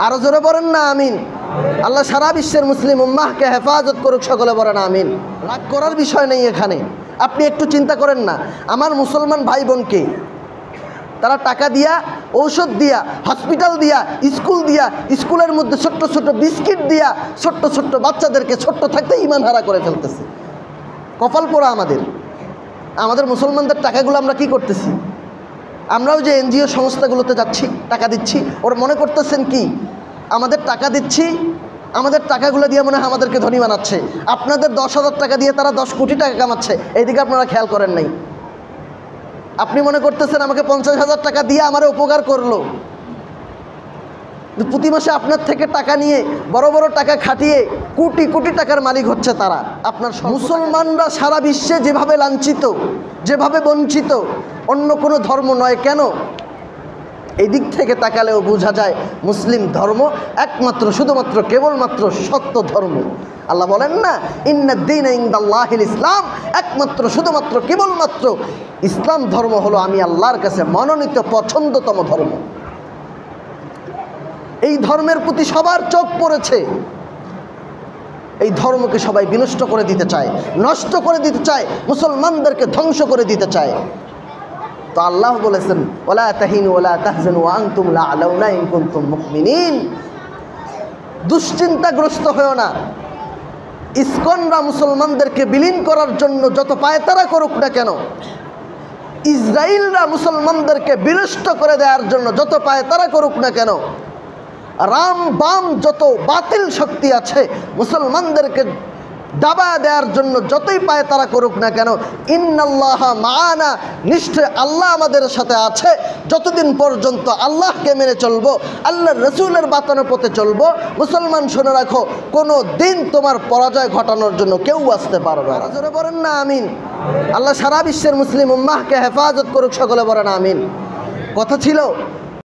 আরো জোরে বলেন না আমিন। আল্লাহ সারা বিশ্বের মুসলিম উম্মাহকে হেফাজত করুক, সকলে বলেন আমিন। রাগ করার বিষয় নেই এখানে। আপনি একটু চিন্তা করেন না, আমার মুসলমান ভাই বোনকে তারা টাকা দিয়া, ঔষধ দিয়া, হসপিটাল দিয়া, স্কুল দিয়া, স্কুলের মধ্যে ছোট্ট ছোট্ট বিস্কিট দিয়া ছোট্ট ছোট্ট বাচ্চাদেরকে ছোট্ট থাকতে ইমান হারা করে ফেলতেছে। কপাল পোড়া আমাদের মুসলমানদের টাকাগুলো আমরা কি করতেছি? আমরাও যে এনজিও সংস্থাগুলোতে যাচ্ছি, টাকা দিচ্ছি, ওরা মনে করতেছেন কি আমাদের টাকা দিচ্ছি, আমাদের টাকাগুলো দিয়ে মনে হয় আমাদেরকে ধনী বানাচ্ছে। আপনাদের 10,000 টাকা দিয়ে তারা 10 কোটি টাকা কামাচ্ছে, এইদিকে আপনারা খেয়াল করেন নাই। আপনি মনে করতেছেন আমাকে 50,000 টাকা দিয়ে আমার উপকার করলো, প্রতি মাসে আপনার থেকে টাকা নিয়ে বড় বড় টাকা খাটিয়ে কোটি কোটি টাকার মালিক হচ্ছে তারা। আপনার মুসলমানরা সারা বিশ্বে যেভাবে লাঞ্ছিত, যেভাবে বঞ্চিত, অন্য কোনো ধর্ম নয় কেন? এই দিক থেকে তাকালেও বোঝা যায় মুসলিম ধর্ম একমাত্র, শুধুমাত্র, কেবলমাত্র সত্য ধর্ম। আল্লাহ বলেন না, ইন্নাদ-দীনা ইনদাল্লাহিল ইসলাম, একমাত্র, শুধুমাত্র, কেবলমাত্র ইসলাম ধর্ম হলো আমি আল্লাহর কাছে মনোনীত পছন্দতম ধর্ম। এই ধর্মের প্রতি সবার চোখ পড়েছে। এই ধর্মকে সবাই বিনষ্ট করে দিতে চায়, নষ্ট করে দিতে চায়, মুসলমানদেরকে ধ্বংস করে দিতে চায়। তো আল্লাহ বলেছেন, ওয়ালা তাহিনু ওয়ালা তাহজানু ওয়া আনতুম লা'লাউনা ইন কুনতুম মুমিনিন। দুশ্চিন্তাগ্রস্ত হয়েও না। ইসকনরা মুসলমানদেরকে বিলীন করার জন্য যত পায়তারা করুক না কেন, ইসরায়েলরা মুসলমানদেরকে বিনষ্ট করে দেওয়ার জন্য যত পায়তারা করুক না কেন, রাম বাম যত বাতিল শক্তি আছে মুসলমানদেরকে দাবা দেওয়ার জন্য যতই পায় তারা করুক না কেন, ইন্নাল্লাহা মা'ানা, নিশ্চয় আল্লাহ আমাদের সাথে আছে। যতদিন পর্যন্ত আল্লাহকে মেনে চলবো, আল্লাহর রসুলের বাতানো পথে চলবো, মুসলমান শুনে রাখো, কোনো দিন তোমার পরাজয় ঘটানোর জন্য কেউ আসতে পারবে না। জোরে বলেন না আমিন। আল্লাহ সারা বিশ্বের মুসলিম উম্মাহকে হেফাজত করুক, সকলে বলেন আমিন। কথা ছিল